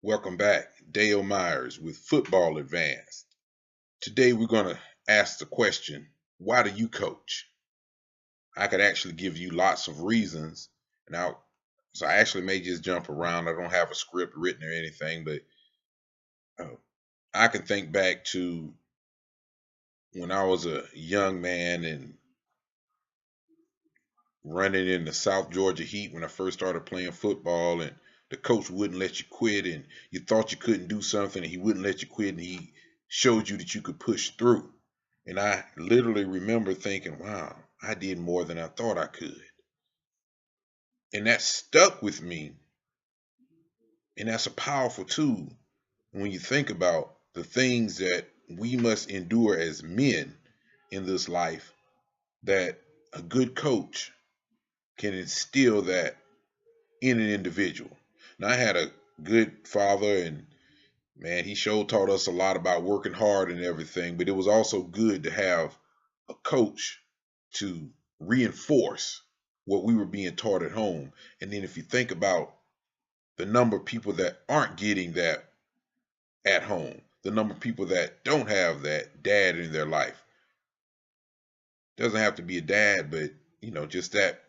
Welcome back. Dale Myers with Football Advanced. Today we're going to ask the question, why do you coach? I could actually give you lots of reasons. Now, so I actually may just jump around. I don't have a script written or anything, but uh, I can think back to when I was a young man and running in the South Georgia heat when I first started playing football, and the coach wouldn't let you quit, and you thought you couldn't do something and he wouldn't let you quit, and he showed you that you could push through. And I literally remember thinking, wow, I did more than I thought I could. And that stuck with me. And that's a powerful tool when you think about the things that we must endure as men in this life, that a good coach can instill that in an individual. Now, I had a good father, and man, he sure taught us a lot about working hard and everything, but it was also good to have a coach to reinforce what we were being taught at home. And then if you think about the number of people that aren't getting that at home, the number of people that don't have that dad in their life, doesn't have to be a dad, but just that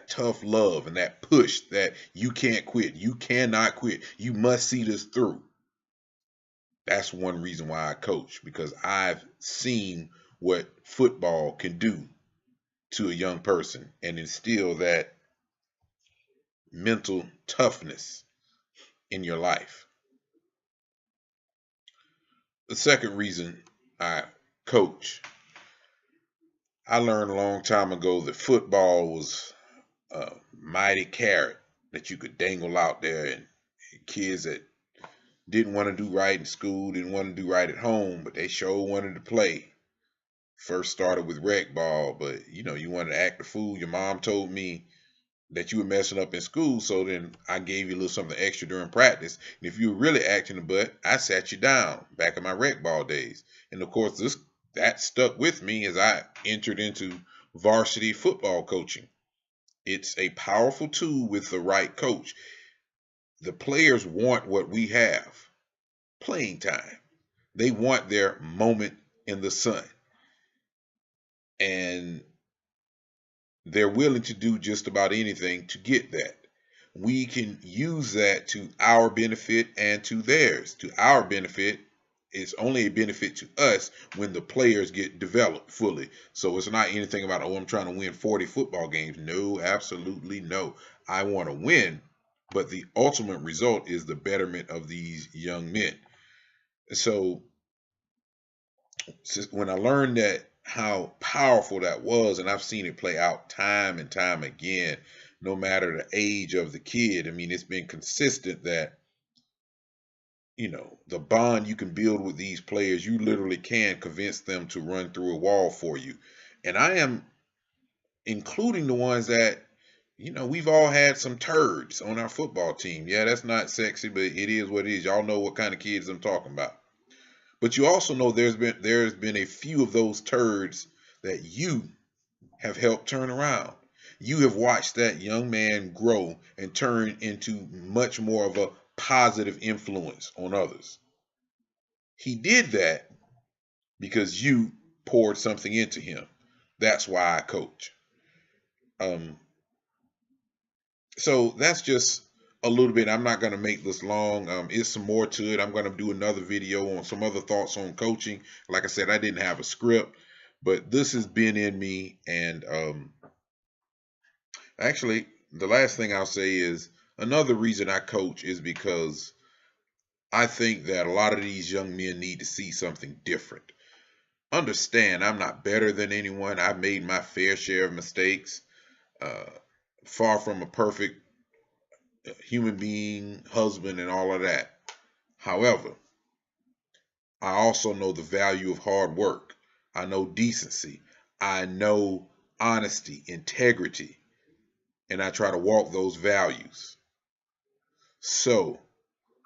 tough love and that push that you can't quit. You cannot quit. You must see this through. That's one reason why I coach, because I've seen what football can do to a young person and instill that mental toughness in your life. The second reason I coach, I learned a long time ago that football was a mighty carrot that you could dangle out there, and kids that didn't want to do right in school, didn't want to do right at home, but they sure wanted to play. First started with rec ball, but you wanted to act the fool. Your mom told me that you were messing up in school, so then I gave you a little something extra during practice. And if you were really acting a butt, I sat you down back in my rec ball days. And of course, that stuck with me as I entered into varsity football coaching. It's a powerful tool with the right coach. The players want what we have, playing time. They want their moment in the sun. And they're willing to do just about anything to get that. We can use that to our benefit and to theirs. To our benefit, it's only a benefit to us when the players get developed fully. So it's not anything about, oh, I'm trying to win 40 football games. No, absolutely no. I want to win, but the ultimate result is the betterment of these young men. So when I learned that, how powerful that was, and I've seen it play out time and time again, no matter the age of the kid. I mean, it's been consistent that the bond you can build with these players, you literally can convince them to run through a wall for you. And I am including the ones that we've all had some turds on our football team. Yeah, that's not sexy, but it is what it is. Y'all know what kind of kids I'm talking about. But you also know there's been a few of those turds that you have helped turn around. You have watched that young man grow and turn into much more of a positive influence on others. He did that because you poured something into him. That's why I coach. Um, so that's just a little bit. I'm not going to make this long. It's some more to it. I'm going to do another video on some other thoughts on coaching. Like I said, I didn't have a script, but this has been in me. And actually, the last thing I'll say is another reason I coach is because I think that a lot of these young men need to see something different. Understand, I'm not better than anyone. I've made my fair share of mistakes. Uh, Far from a perfect human being, husband, and all of that. However, I also know the value of hard work. I know decency. I know honesty, integrity, and I try to walk those values. So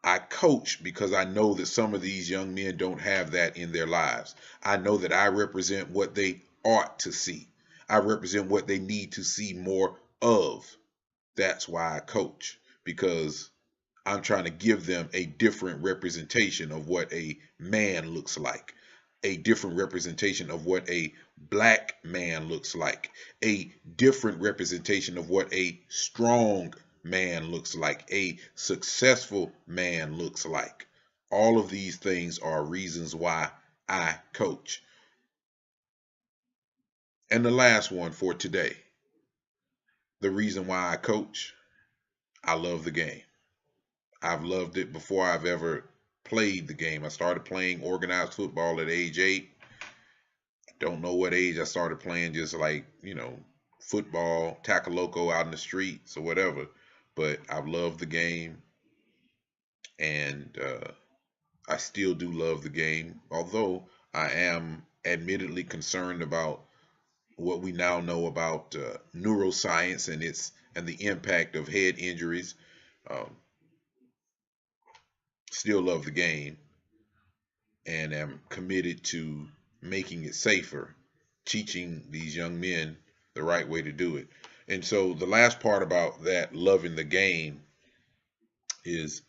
I coach because I know that some of these young men don't have that in their lives. I know that I represent what they ought to see. I represent what they need to see more of. That's why I coach, because I'm trying to give them a different representation of what a man looks like, a different representation of what a black man looks like, a different representation of what a strong man looks like, a successful man looks like. All of these things are reasons why I coach. And the last one for today, the reason why I coach, I love the game. I've loved it before I've ever played the game. I started playing organized football at age 8. Don't know what age I started playing, just like, football, tackle loco out in the streets or whatever. But I've loved the game, and I still do love the game, although I am admittedly concerned about what we now know about neuroscience and the impact of head injuries. Um, Still love the game and am committed to making it safer, teaching these young men the right way to do it. And so the last part about that loving the game is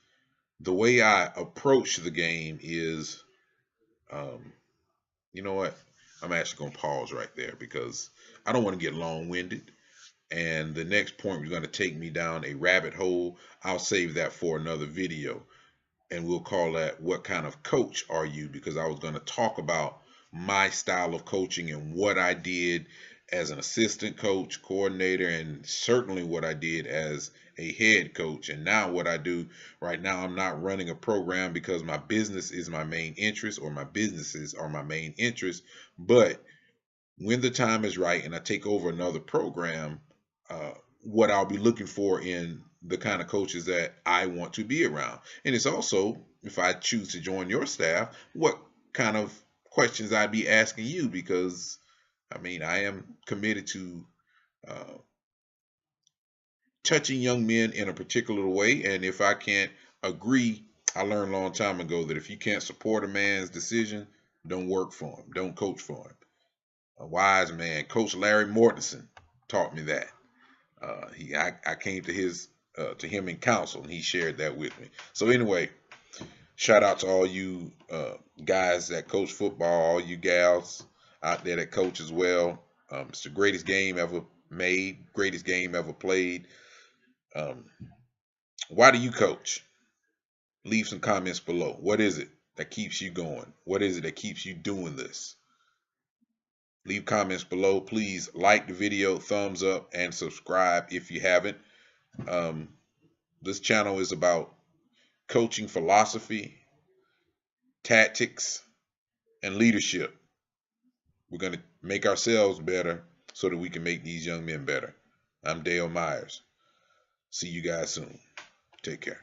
the way I approach the game is, you know what? I'm actually going to pause right there because I don't want to get long-winded. And the next point is going to take me down a rabbit hole. I'll save that for another video. And we'll call that "What Kind of Coach Are You?" Because I was going to talk about my style of coaching and what I did as an assistant coach, coordinator, and certainly what I did as a head coach. And now what I do right now, I'm not running a program because my business is my main interest or my businesses are my main interest. But when the time is right and I take over another program, what I'll be looking for in the kind of coaches that I want to be around. And it's also, if I choose to join your staff, what kind of questions I'd be asking you, because I am committed to touching young men in a particular way. And if I can't agree, I learned a long time ago that if you can't support a man's decision, don't work for him, don't coach for him. A wise man, Coach Larry Mortensen, taught me that. I came to him in counsel, and he shared that with me. So anyway, shout out to all you guys that coach football, all you gals out there that coach as well. It's the greatest game ever made, greatest game ever played. Why do you coach? Leave some comments below. What is it that keeps you going? What is it that keeps you doing this? Leave comments below. Please like the video, thumbs up, and subscribe if you haven't. This channel is about coaching philosophy, tactics, and leadership. We're going to make ourselves better so that we can make these young men better. I'm Dale Myers. See you guys soon. Take care.